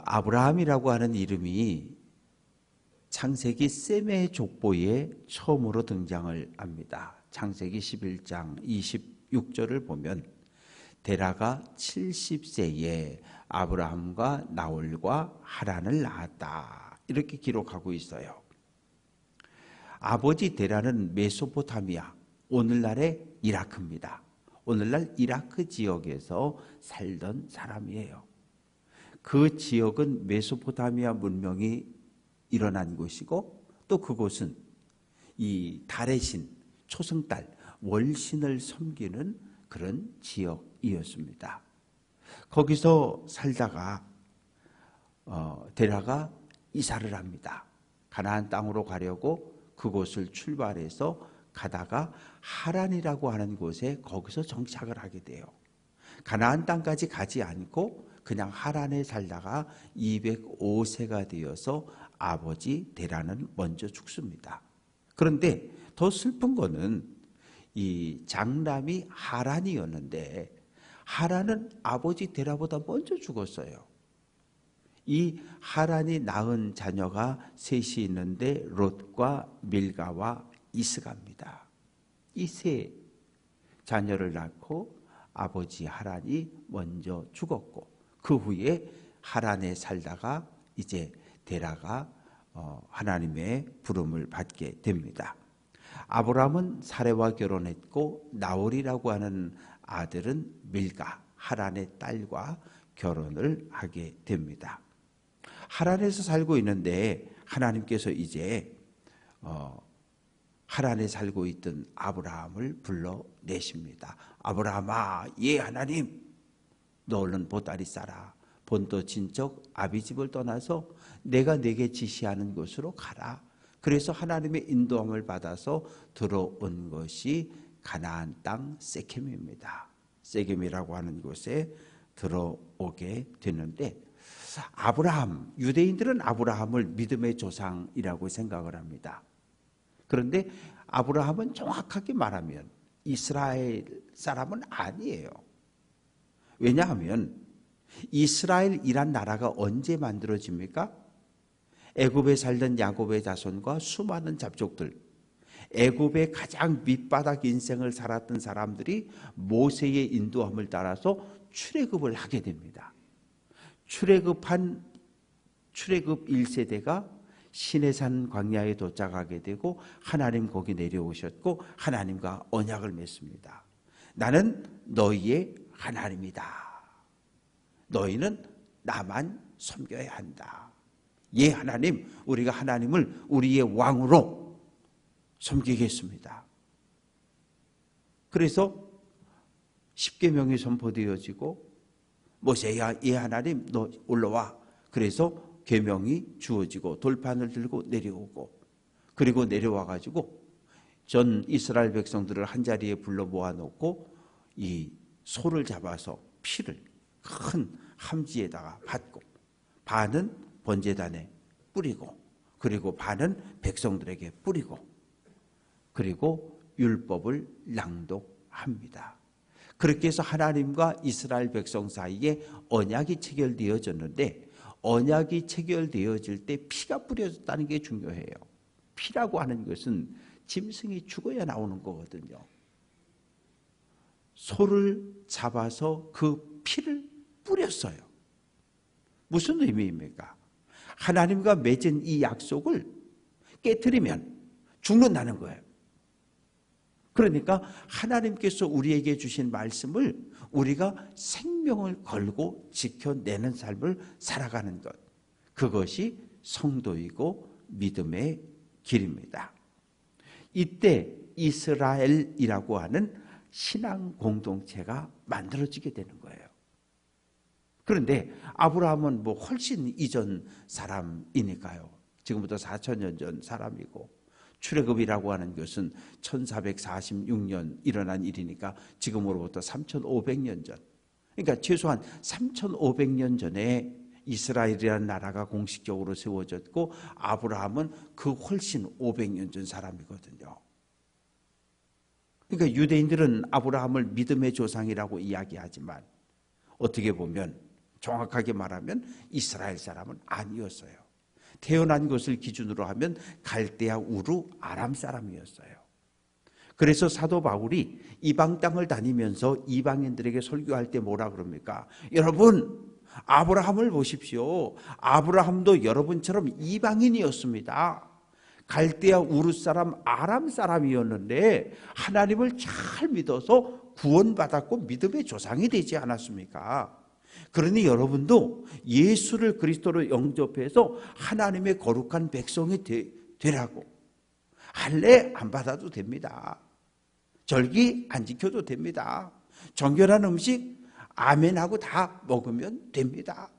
아브라함이라고 하는 이름이 창세기 셈의 족보에 처음으로 등장을 합니다. 창세기 11장 26절을 보면 데라가 70세에 아브라함과 나홀과 하란을 낳았다. 이렇게 기록하고 있어요. 아버지 데라는 메소포타미아, 오늘날의 이라크입니다. 오늘날 이라크 지역에서 살던 사람이에요. 그 지역은 메소포타미아 문명이 일어난 곳이고 또 그곳은 이 달의 신, 초승달, 월신을 섬기는 그런 지역이었습니다. 거기서 살다가 데라가 이사를 합니다. 가나안 땅으로 가려고 그곳을 출발해서 가다가 하란이라고 하는 곳에 거기서 정착을 하게 돼요. 가나안 땅까지 가지 않고 그냥 하란에 살다가 205세가 되어서 아버지 데라는 먼저 죽습니다. 그런데 더 슬픈 거는 이 장남이 하란이었는데 하란은 아버지 데라보다 먼저 죽었어요. 이 하란이 낳은 자녀가 셋이 있는데 롯과 밀가와 이스가입니다. 이 세 자녀를 낳고 아버지 하란이 먼저 죽었고 그 후에 하란에 살다가 이제 데라가 하나님의 부름을 받게 됩니다. 아브라함은 사레와 결혼했고 나홀이라고 하는 아들은 밀가, 하란의 딸과 결혼을 하게 됩니다. 하란에서 살고 있는데 하나님께서 이제 하란에 살고 있던 아브라함을 불러내십니다. 아브라함아, 예 하나님, 너 얼른 보따리 싸라. 본토 친척 아비집을 떠나서 내가 내게 지시하는 곳으로 가라. 그래서 하나님의 인도함을 받아서 들어온 것이 가나안 땅 세겜입니다. 세겜이라고 하는 곳에 들어오게 되는데 아브라함, 유대인들은 아브라함을 믿음의 조상이라고 생각을 합니다. 그런데 아브라함은 정확하게 말하면 이스라엘 사람은 아니에요. 왜냐하면 이스라엘이란 나라가 언제 만들어집니까? 애굽에 살던 야곱의 자손과 수많은 잡족들, 애굽의 가장 밑바닥 인생을 살았던 사람들이 모세의 인도함을 따라서 출애굽을 하게 됩니다. 출애굽 1세대가 시내산 광야에 도착하게 되고 하나님 거기 내려오셨고 하나님과 언약을 맺습니다. 나는 너희의 하나님이다. 너희는 나만 섬겨야 한다. 예 하나님, 우리가 하나님을 우리의 왕으로 섬기겠습니다. 그래서 십계명이 선포되어지고 모세야, 예 하나님, 너 올라와. 그래서 계명이 주어지고 돌판을 들고 내려오고 그리고 내려와 가지고 전 이스라엘 백성들을 한자리에 불러 모아놓고 이 소를 잡아서 피를 큰 함지에다가 받고 반은 번제단에 뿌리고 그리고 반은 백성들에게 뿌리고 그리고 율법을 낭독합니다. 그렇게 해서 하나님과 이스라엘 백성 사이에 언약이 체결되어졌는데 언약이 체결되어질 때 피가 뿌려졌다는 게 중요해요. 피라고 하는 것은 짐승이 죽어야 나오는 거거든요. 소를 잡아서 그 피를 뿌렸어요. 무슨 의미입니까? 하나님과 맺은 이 약속을 깨트리면 죽는다는 거예요. 그러니까 하나님께서 우리에게 주신 말씀을 우리가 생명을 걸고 지켜내는 삶을 살아가는 것, 그것이 성도이고 믿음의 길입니다. 이때 이스라엘이라고 하는 신앙 공동체가 만들어지게 되는 거예요. 그런데 아브라함은 뭐 훨씬 이전 사람이니까요. 지금부터 4,000년 전 사람이고 출애굽이라고 하는 것은 1446년 일어난 일이니까 지금으로부터 3,500년 전. 그러니까 최소한 3,500년 전에 이스라엘이라는 나라가 공식적으로 세워졌고 아브라함은 그 훨씬 500년 전 사람이거든요. 그러니까 유대인들은 아브라함을 믿음의 조상이라고 이야기하지만 어떻게 보면 정확하게 말하면 이스라엘 사람은 아니었어요. 태어난 것을 기준으로 하면 갈대아 우르 아람 사람이었어요. 그래서 사도 바울이 이방 땅을 다니면서 이방인들에게 설교할 때 뭐라 그럽니까? 여러분, 아브라함을 보십시오. 아브라함도 여러분처럼 이방인이었습니다. 갈대아 우르 사람 아람 사람이었는데 하나님을 잘 믿어서 구원받았고 믿음의 조상이 되지 않았습니까? 그러니 여러분도 예수를 그리스도로 영접해서 하나님의 거룩한 백성이 되라고. 할례 안 받아도 됩니다. 절기 안 지켜도 됩니다. 정결한 음식 아멘하고 다 먹으면 됩니다.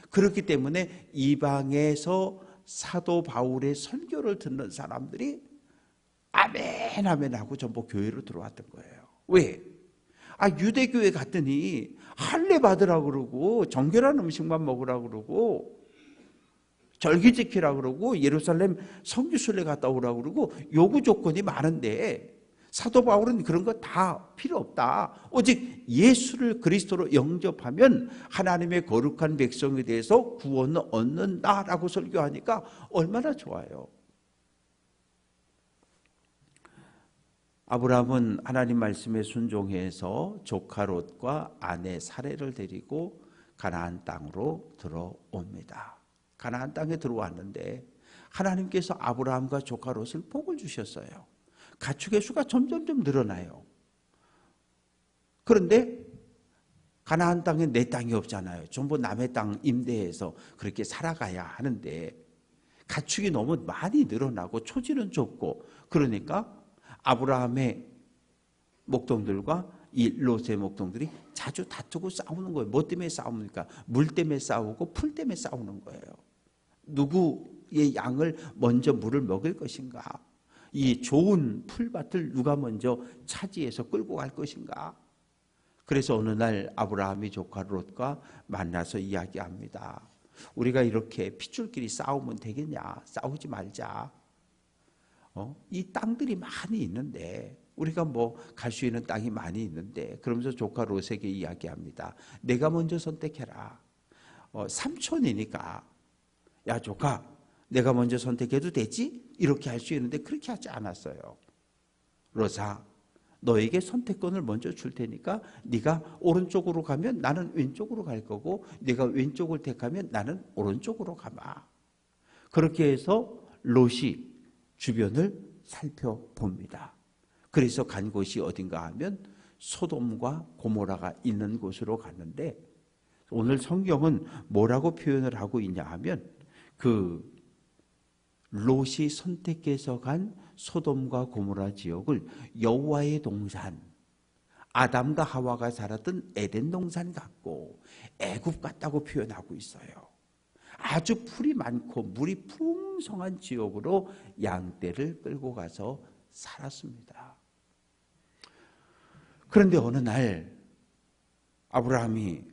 그렇기 때문에 이방에서 사도 바울의 설교를 듣는 사람들이 아멘 아멘하고 전부 교회로 들어왔던 거예요. 왜? 유대교회 갔더니 할례 받으라고 그러고 정결한 음식만 먹으라고 그러고 절기 지키라고 그러고 예루살렘 성지순례 갔다 오라고 그러고 요구 조건이 많은데 사도 바울은 그런 거 다 필요 없다. 오직 예수를 그리스도로 영접하면 하나님의 거룩한 백성에 대해서 구원을 얻는다라고 설교하니까 얼마나 좋아요. 아브라함은 하나님 말씀에 순종해서 조카 롯과 아내 사레를 데리고 가나안 땅으로 들어옵니다. 가나안 땅에 들어왔는데 하나님께서 아브라함과 조카 롯을 복을 주셨어요. 가축의 수가 점점점 늘어나요. 그런데 가나안 땅에 내 땅이 없잖아요. 전부 남의 땅 임대해서 그렇게 살아가야 하는데 가축이 너무 많이 늘어나고 초지는 좁고 그러니까 아브라함의 목동들과 이 롯의 목동들이 자주 다투고 싸우는 거예요. 뭐 때문에 싸웁니까? 물 때문에 싸우고 풀 때문에 싸우는 거예요. 누구의 양을 먼저 물을 먹을 것인가? 이 좋은 풀밭을 누가 먼저 차지해서 끌고 갈 것인가? 그래서 어느 날 아브라함이 조카 롯과 만나서 이야기합니다. 우리가 이렇게 핏줄끼리 싸우면 되겠냐? 싸우지 말자. 이 땅들이 많이 있는데 우리가 뭐 갈 수 있는 땅이 많이 있는데 그러면서 조카 롯에게 이야기합니다. 내가 먼저 선택해라. 삼촌이니까 야 조카 내가 먼저 선택해도 되지? 이렇게 할 수 있는데 그렇게 하지 않았어요. 롯아 너에게 선택권을 먼저 줄 테니까 네가 오른쪽으로 가면 나는 왼쪽으로 갈 거고 네가 왼쪽을 택하면 나는 오른쪽으로 가마. 그렇게 해서 롯이 주변을 살펴봅니다. 그래서 간 곳이 어딘가 하면 소돔과 고모라가 있는 곳으로 갔는데 오늘 성경은 뭐라고 표현을 하고 있냐 하면 그 롯이 선택해서 간 소돔과 고모라 지역을 여호와의 동산, 아담과 하와가 살았던 에덴 동산 같고 애굽 같다고 표현하고 있어요. 아주 풀이 많고 물이 풍성한 지역으로 양떼를 끌고 가서 살았습니다. 그런데 어느 날 아브라함이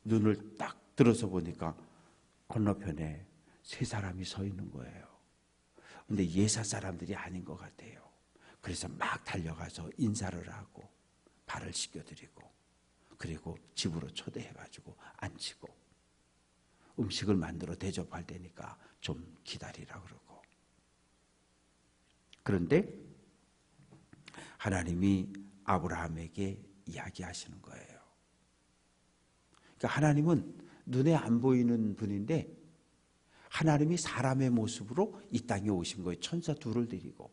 눈을 딱 들어서 보니까 건너편에 세 사람이 서 있는 거예요. 근데 예사 사람들이 아닌 것 같아요. 그래서 막 달려가서 인사를 하고 발을 씻겨드리고 그리고 집으로 초대해가지고 앉히고 음식을 만들어 대접할 테니까 좀 기다리라 그러고. 그런데 하나님이 아브라함에게 이야기하시는 거예요. 그러니까 하나님은 눈에 안 보이는 분인데 하나님이 사람의 모습으로 이 땅에 오신 거예요. 천사 둘을 데리고.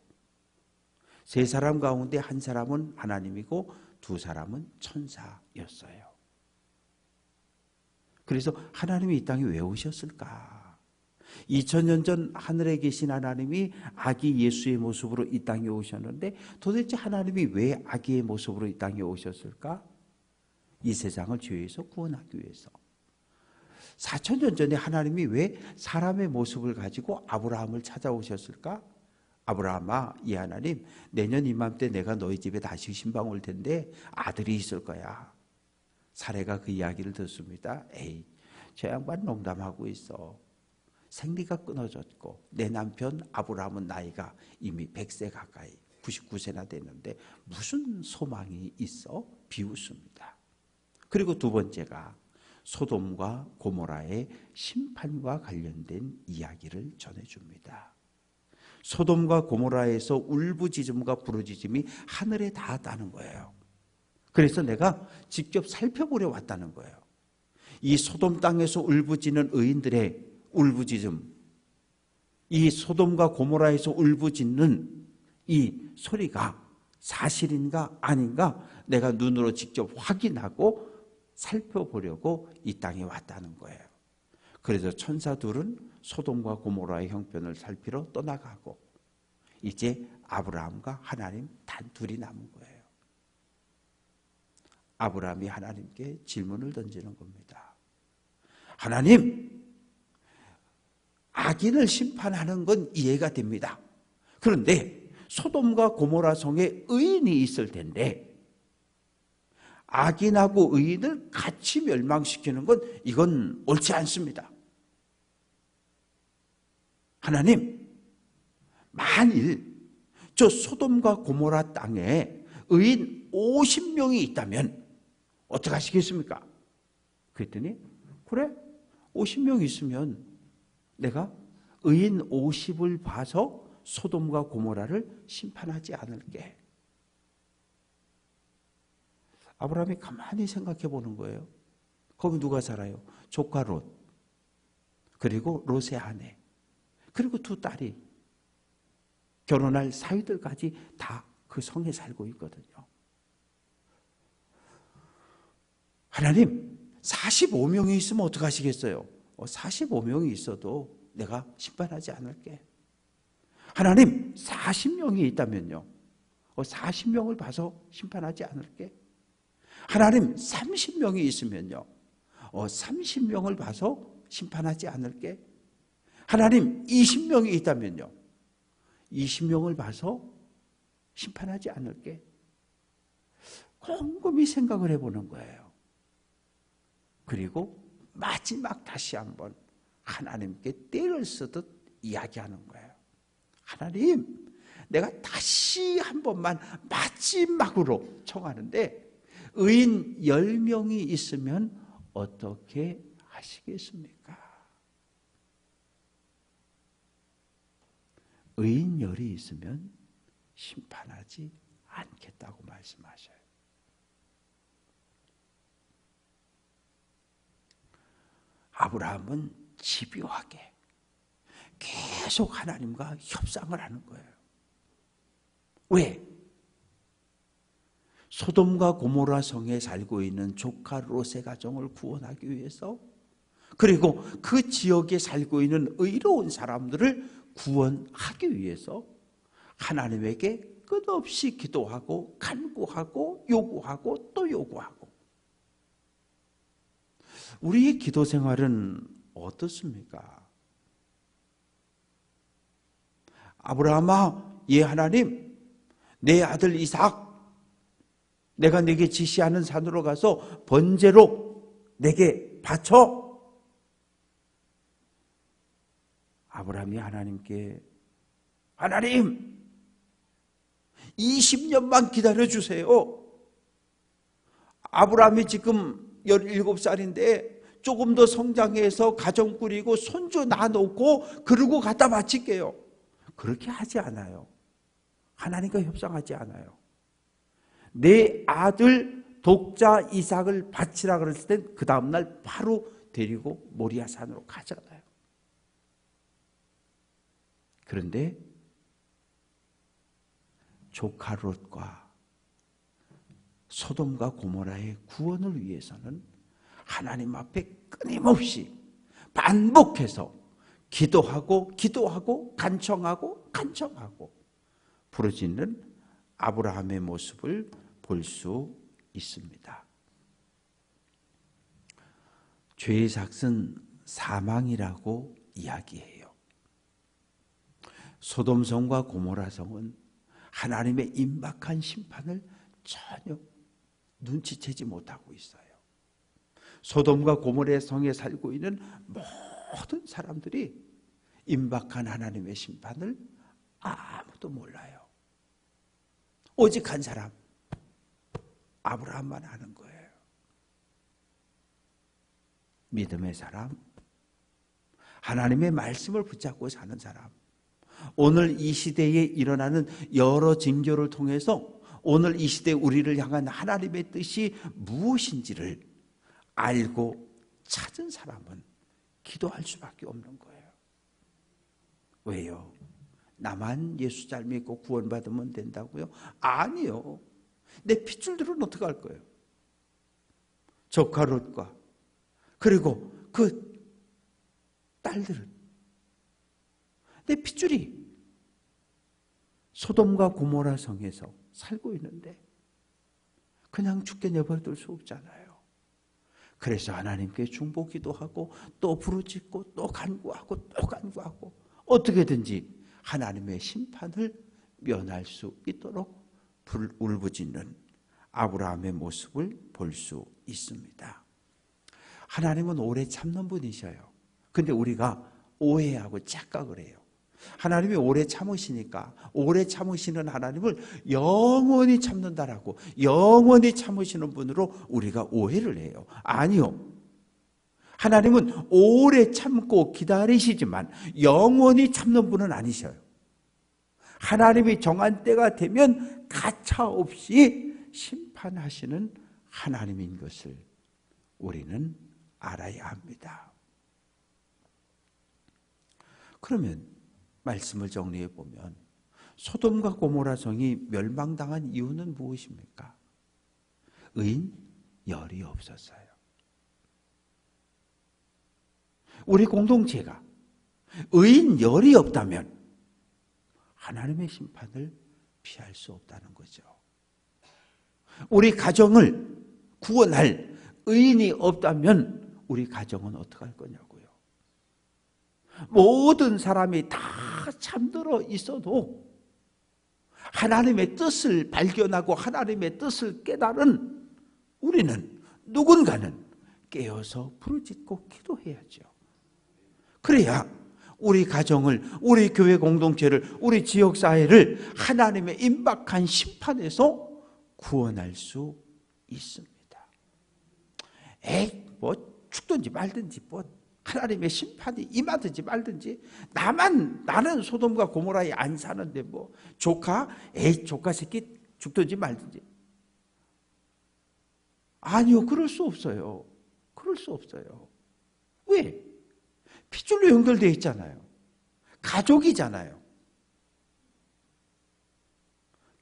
세 사람 가운데 한 사람은 하나님이고 두 사람은 천사였어요. 그래서 하나님이 이 땅에 왜 오셨을까? 2000년 전 하늘에 계신 하나님이 아기 예수의 모습으로 이 땅에 오셨는데 도대체 하나님이 왜 아기의 모습으로 이 땅에 오셨을까? 이 세상을 죄에서 구원하기 위해서. 4000년 전에 하나님이 왜 사람의 모습을 가지고 아브라함을 찾아오셨을까? 아브라함아, 이 하나님, 내년 이맘때 내가 너희 집에 다시 신방 올 텐데 아들이 있을 거야. 사례가 그 이야기를 듣습니다. 에이, 저 양반 농담하고 있어. 생리가 끊어졌고 내 남편 아브라함은 나이가 이미 100세 가까이 99세나 됐는데 무슨 소망이 있어? 비웃습니다. 그리고 두 번째가 소돔과 고모라의 심판과 관련된 이야기를 전해줍니다. 소돔과 고모라에서 울부짖음과 부르짖음이 하늘에 닿았다는 거예요. 그래서 내가 직접 살펴보려 왔다는 거예요. 이 소돔 땅에서 울부짖는 의인들의 울부짖음, 이 소돔과 고모라에서 울부짖는 이 소리가 사실인가 아닌가 내가 눈으로 직접 확인하고 살펴보려고 이 땅에 왔다는 거예요. 그래서 천사들은 소돔과 고모라의 형편을 살피러 떠나가고 이제 아브라함과 하나님 단둘이 남은 거예요. 아브라함이 하나님께 질문을 던지는 겁니다. 하나님, 악인을 심판하는 건 이해가 됩니다. 그런데 소돔과 고모라 성에 의인이 있을 텐데 악인하고 의인을 같이 멸망시키는 건 이건 옳지 않습니다. 하나님, 만일 저 소돔과 고모라 땅에 의인 50명이 있다면 어떻게 하시겠습니까? 그랬더니 그래, 50명 있으면 내가 의인 50을 봐서 소돔과 고모라를 심판하지 않을게. 아브라함이 가만히 생각해 보는 거예요. 거기 누가 살아요? 조카 롯, 그리고 롯의 아내, 그리고 두 딸이 결혼할 사위들까지 다 그 성에 살고 있거든요. 하나님, 45명이 있으면 어떻게 하시겠어요? 45명이 있어도 내가 심판하지 않을게. 하나님, 40명이 있다면요? 40명을 봐서 심판하지 않을게. 하나님, 30명이 있으면요? 30명을 봐서 심판하지 않을게. 하나님, 20명이 있다면요? 20명을 봐서 심판하지 않을게. 곰곰이 생각을 해보는 거예요. 그리고 마지막 다시 한번 하나님께 떼를 쓰듯 이야기하는 거예요. 하나님, 내가 다시 한 번만 마지막으로 청하는데 의인 10명이 있으면 어떻게 하시겠습니까? 의인 10이 있으면 심판하지 않겠다고 말씀하셔요. 아브라함은 집요하게 계속 하나님과 협상을 하는 거예요. 왜? 소돔과 고모라 성에 살고 있는 조카 롯의 가정을 구원하기 위해서, 그리고 그 지역에 살고 있는 의로운 사람들을 구원하기 위해서 하나님에게 끝없이 기도하고 간구하고 요구하고 또 요구하고. 우리의 기도 생활은 어떻습니까? 아브라함아, 예 하나님, 내 아들 이삭 내가 네게 지시하는 산으로 가서 번제로 내게 바쳐. 아브라함이 하나님께, 하나님 20년만 기다려주세요. 아브라함이 지금 17살인데 조금 더 성장해서 가정 꾸리고 손주 낳아놓고 그러고 갖다 바칠게요. 그렇게 하지 않아요. 하나님과 협상하지 않아요. 내 아들 독자 이삭을 바치라 그랬을 땐 그 다음날 바로 데리고 모리아 산으로 가잖아요. 그런데 조카 롯과 소돔과 고모라의 구원을 위해서는 하나님 앞에 끊임없이 반복해서 기도하고 기도하고 간청하고 간청하고 부르짖는 아브라함의 모습을 볼 수 있습니다. 죄의 삭은 사망이라고 이야기해요. 소돔성과 고모라성은 하나님의 임박한 심판을 전혀 눈치채지 못하고 있어요. 소돔과 고모라 성에 살고 있는 모든 사람들이 임박한 하나님의 심판을 아무도 몰라요. 오직 한 사람, 아브라함만 아는 거예요. 믿음의 사람, 하나님의 말씀을 붙잡고 사는 사람, 오늘 이 시대에 일어나는 여러 징조를 통해서 오늘 이 시대 우리를 향한 하나님의 뜻이 무엇인지를 알고 찾은 사람은 기도할 수밖에 없는 거예요. 왜요? 나만 예수 잘 믿고 구원받으면 된다고요? 아니요. 내 핏줄들은 어떻게 할 거예요? 조카 롯과 그리고 그 딸들은 내 핏줄이 소돔과 고모라 성에서 살고 있는데 그냥 죽게 내버려둘 수 없잖아요. 그래서 하나님께 중보기도 하고 또 부르짖고 또 간구하고 또 간구하고 어떻게든지 하나님의 심판을 면할 수 있도록 울부짖는 아브라함의 모습을 볼 수 있습니다. 하나님은 오래 참는 분이셔요. 근데 우리가 오해하고 착각을 해요. 하나님이 오래 참으시니까 오래 참으시는 하나님을 영원히 참는다라고 영원히 참으시는 분으로 우리가 오해를 해요. 아니요. 하나님은 오래 참고 기다리시지만 영원히 참는 분은 아니셔요. 하나님이 정한 때가 되면 가차없이 심판하시는 하나님인 것을 우리는 알아야 합니다. 그러면 말씀을 정리해 보면 소돔과 고모라 성이 멸망당한 이유는 무엇입니까? 의인 열이 없었어요. 우리 공동체가 의인 열이 없다면 하나님의 심판을 피할 수 없다는 거죠. 우리 가정을 구원할 의인이 없다면 우리 가정은 어떻게 할 거냐고요. 모든 사람이 다 잠들어 있어도 하나님의 뜻을 발견하고 하나님의 뜻을 깨달은 우리는 누군가는 깨어서 부르짖고 기도해야죠. 그래야 우리 가정을, 우리 교회 공동체를, 우리 지역사회를 하나님의 임박한 심판에서 구원할 수 있습니다. 뭐 죽든지 말든지 뭐 하나님의 심판이 임하든지 말든지 나는 소돔과 고모라에 안 사는데 뭐 조카 새끼 죽든지 말든지. 아니요, 그럴 수 없어요. 그럴 수 없어요. 왜? 핏줄로 연결되어 있잖아요. 가족이잖아요.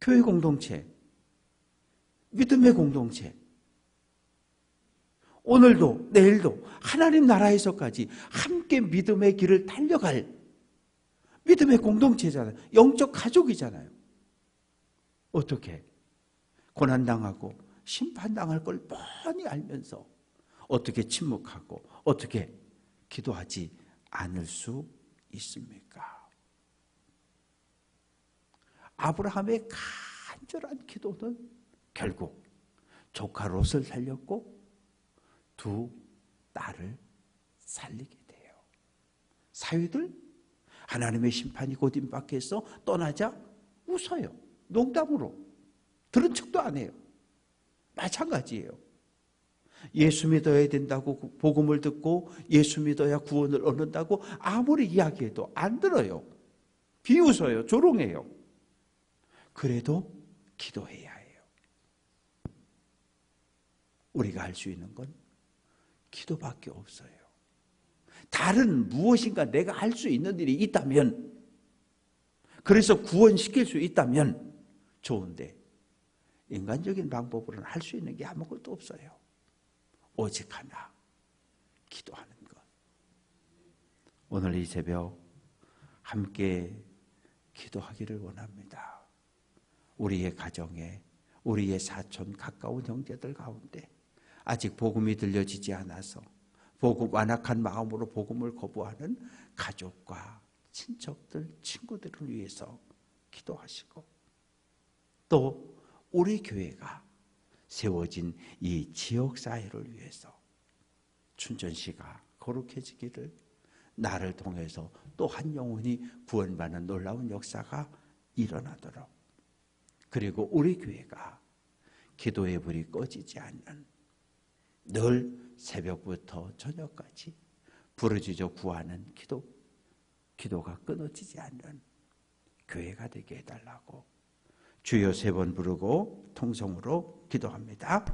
교회 공동체, 믿음의 공동체, 오늘도 내일도 하나님 나라에서까지 함께 믿음의 길을 달려갈 믿음의 공동체잖아요. 영적 가족이잖아요. 어떻게 고난당하고 심판당할 걸 뻔히 알면서 어떻게 침묵하고 어떻게 기도하지 않을 수 있습니까? 아브라함의 간절한 기도는 결국 조카 롯을 살렸고 두 딸을 살리게 돼요. 사위들 하나님의 심판이 곧 임박해서 떠나자 웃어요. 농담으로. 들은 척도 안 해요. 마찬가지예요. 예수 믿어야 된다고 복음을 듣고 예수 믿어야 구원을 얻는다고 아무리 이야기해도 안 들어요. 비웃어요. 조롱해요. 그래도 기도해야 해요. 우리가 할 수 있는 건 기도밖에 없어요. 다른 무엇인가 내가 할 수 있는 일이 있다면, 그래서 구원시킬 수 있다면 좋은데 인간적인 방법으로는 할 수 있는 게 아무것도 없어요. 오직 하나, 기도하는 것. 오늘 이 새벽 함께 기도하기를 원합니다. 우리의 가정에, 우리의 사촌 가까운 형제들 가운데 아직 복음이 들려지지 않아서 완악한 마음으로 복음을 거부하는 가족과 친척들, 친구들을 위해서 기도하시고, 또 우리 교회가 세워진 이 지역사회를 위해서 춘천시가 거룩해지기를, 나를 통해서 또 한 영혼이 구원받는 놀라운 역사가 일어나도록, 그리고 우리 교회가 기도의 불이 꺼지지 않는 늘 새벽부터 저녁까지 부르짖어 구하는 기도가 끊어지지 않는 교회가 되게 해달라고 주여 3번 부르고 통성으로 기도합니다.